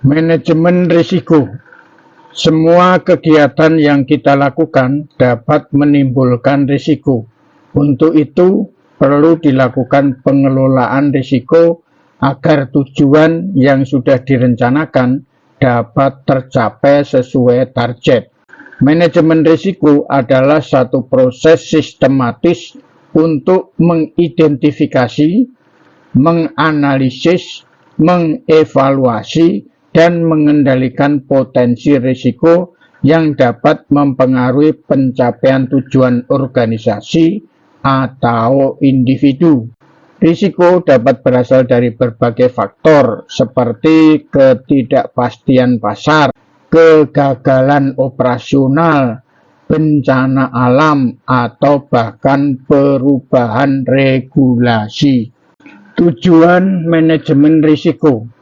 Manajemen risiko. Semua kegiatan yang kita lakukan dapat menimbulkan risiko. Untuk itu, perlu dilakukan pengelolaan risiko agar tujuan yang sudah direncanakan dapat tercapai sesuai target. Manajemen risiko adalah satu proses sistematis untuk mengidentifikasi, menganalisis, mengevaluasi, dan mengendalikan potensi risiko yang dapat mempengaruhi pencapaian tujuan organisasi atau individu. Risiko dapat berasal dari berbagai faktor seperti ketidakpastian pasar, kegagalan operasional, bencana alam, atau bahkan perubahan regulasi. Tujuan manajemen risiko.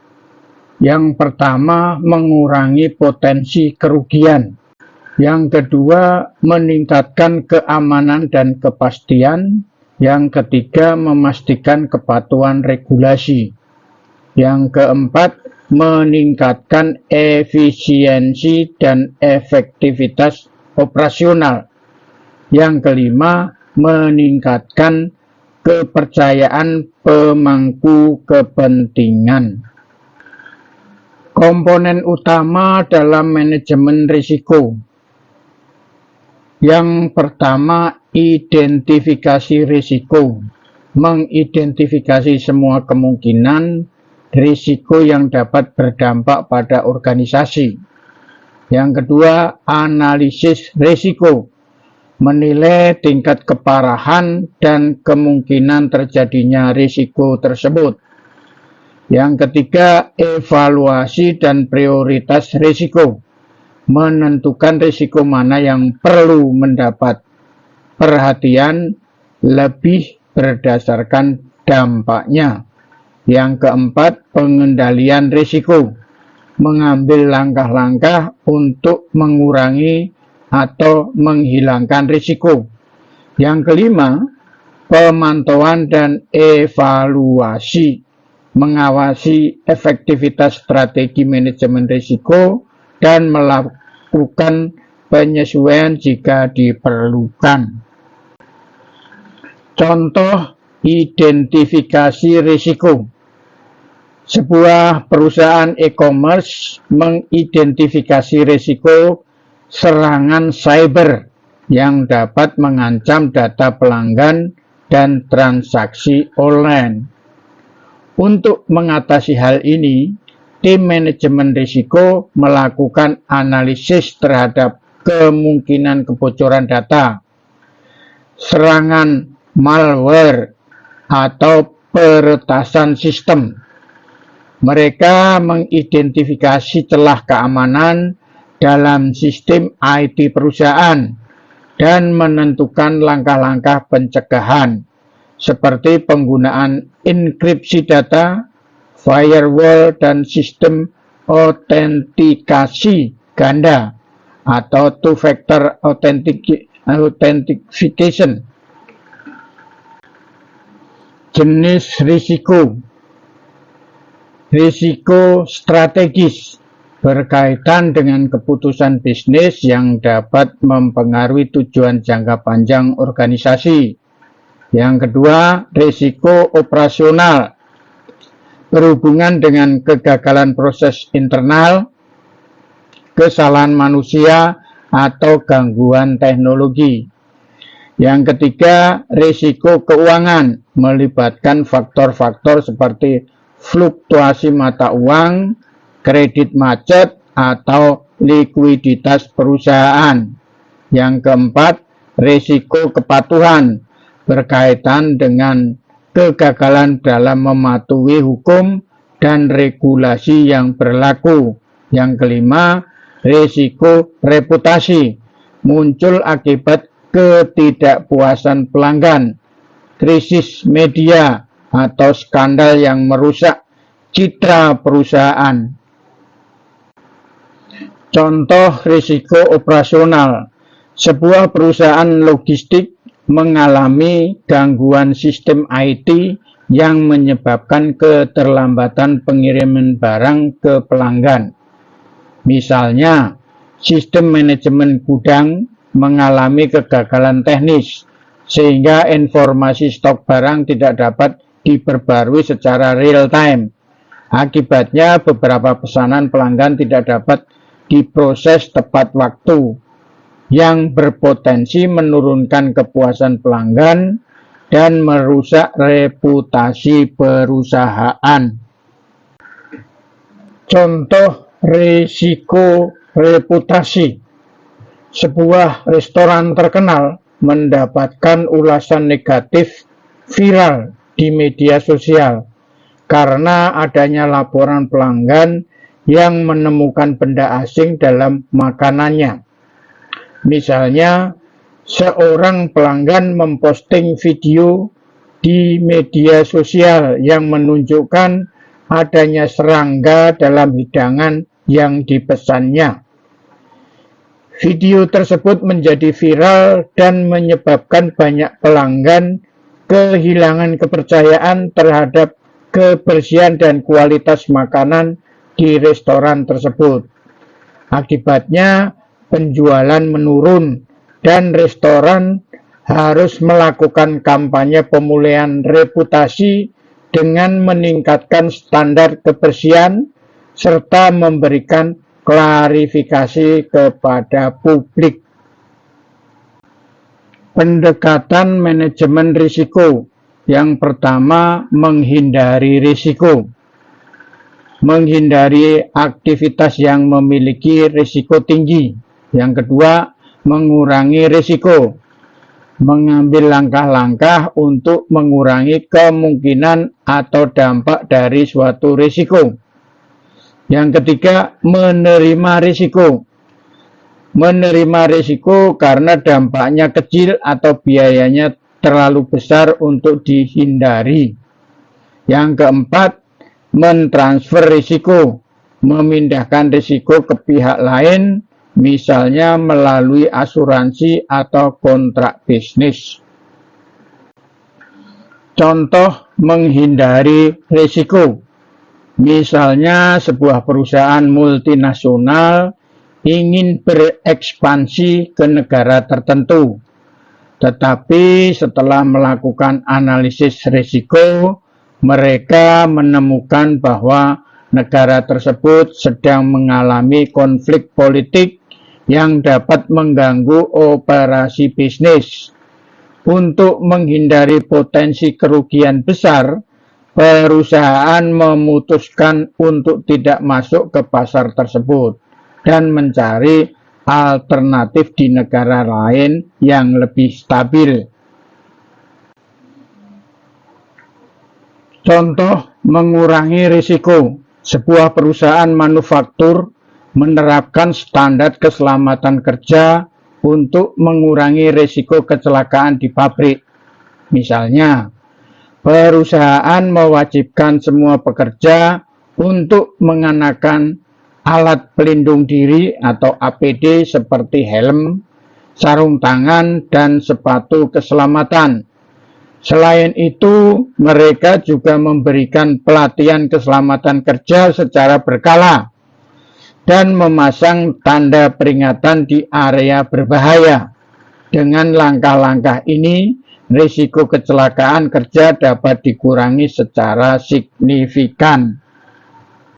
Yang pertama, mengurangi potensi kerugian. Yang kedua, meningkatkan keamanan dan kepastian. Yang ketiga, memastikan kepatuhan regulasi. Yang keempat, meningkatkan efisiensi dan efektivitas operasional. Yang kelima, meningkatkan kepercayaan pemangku kepentingan. Komponen utama dalam manajemen risiko. Yang pertama, identifikasi risiko. Mengidentifikasi semua kemungkinan risiko yang dapat berdampak pada organisasi. Yang kedua, analisis risiko. Menilai tingkat keparahan dan kemungkinan terjadinya risiko tersebut. Yang ketiga, evaluasi dan prioritas risiko. Menentukan risiko mana yang perlu mendapat perhatian lebih berdasarkan dampaknya. Yang keempat, pengendalian risiko. Mengambil langkah-langkah untuk mengurangi atau menghilangkan risiko. Yang kelima, pemantauan dan evaluasi. Mengawasi efektivitas strategi manajemen risiko dan melakukan penyesuaian jika diperlukan. Contoh identifikasi risiko. Sebuah perusahaan e-commerce mengidentifikasi risiko serangan cyber yang dapat mengancam data pelanggan dan transaksi online. Untuk mengatasi hal ini, tim manajemen risiko melakukan analisis terhadap kemungkinan kebocoran data, serangan malware, atau peretasan sistem. Mereka mengidentifikasi celah keamanan dalam sistem IT perusahaan dan menentukan langkah-langkah pencegahan seperti penggunaan enkripsi data, firewall, dan sistem autentikasi ganda atau two-factor authentication. Jenis risiko. Risiko strategis berkaitan dengan keputusan bisnis yang dapat mempengaruhi tujuan jangka panjang organisasi. Yang kedua, risiko operasional berhubungan dengan kegagalan proses internal, kesalahan manusia, atau gangguan teknologi. Yang ketiga, risiko keuangan melibatkan faktor-faktor seperti fluktuasi mata uang, kredit macet, atau likuiditas perusahaan. Yang keempat, risiko kepatuhan berkaitan dengan kegagalan dalam mematuhi hukum dan regulasi yang berlaku. Yang kelima, risiko reputasi muncul akibat ketidakpuasan pelanggan, krisis media, atau skandal yang merusak citra perusahaan. Contoh risiko operasional. Sebuah perusahaan logistik mengalami gangguan sistem IT yang menyebabkan keterlambatan pengiriman barang ke pelanggan. Misalnya, sistem manajemen gudang mengalami kegagalan teknis, sehingga informasi stok barang tidak dapat diperbarui secara real time. Akibatnya, beberapa pesanan pelanggan tidak dapat diproses tepat waktu, yang berpotensi menurunkan kepuasan pelanggan dan merusak reputasi perusahaan. Contoh risiko reputasi. Sebuah restoran terkenal mendapatkan ulasan negatif viral di media sosial karena adanya laporan pelanggan yang menemukan benda asing dalam makanannya. Misalnya, seorang pelanggan memposting video di media sosial yang menunjukkan adanya serangga dalam hidangan yang dipesannya. Video tersebut menjadi viral dan menyebabkan banyak pelanggan kehilangan kepercayaan terhadap kebersihan dan kualitas makanan di restoran tersebut. Akibatnya, penjualan menurun dan restoran harus melakukan kampanye pemulihan reputasi dengan meningkatkan standar kebersihan serta memberikan klarifikasi kepada publik. Pendekatan manajemen risiko. Yang pertama, menghindari risiko. Menghindari aktivitas yang memiliki risiko tinggi. Yang kedua, mengurangi risiko. Mengambil langkah-langkah untuk mengurangi kemungkinan atau dampak dari suatu risiko. Yang ketiga, menerima risiko. Menerima risiko karena dampaknya kecil atau biayanya terlalu besar untuk dihindari. Yang keempat, mentransfer risiko. Memindahkan risiko ke pihak lain, misalnya melalui asuransi atau kontrak bisnis. Contoh menghindari risiko. Misalnya sebuah perusahaan multinasional ingin berekspansi ke negara tertentu. Tetapi setelah melakukan analisis risiko, mereka menemukan bahwa negara tersebut sedang mengalami konflik politik yang dapat mengganggu operasi bisnis. Untuk menghindari potensi kerugian besar, perusahaan memutuskan untuk tidak masuk ke pasar tersebut dan mencari alternatif di negara lain yang lebih stabil. Contoh mengurangi risiko. Sebuah perusahaan manufaktur menerapkan standar keselamatan kerja untuk mengurangi risiko kecelakaan di pabrik. Misalnya, perusahaan mewajibkan semua pekerja untuk mengenakan alat pelindung diri atau APD seperti helm, sarung tangan, dan sepatu keselamatan. Selain itu, mereka juga memberikan pelatihan keselamatan kerja secara berkala dan memasang tanda peringatan di area berbahaya. Dengan langkah-langkah ini, risiko kecelakaan kerja dapat dikurangi secara signifikan.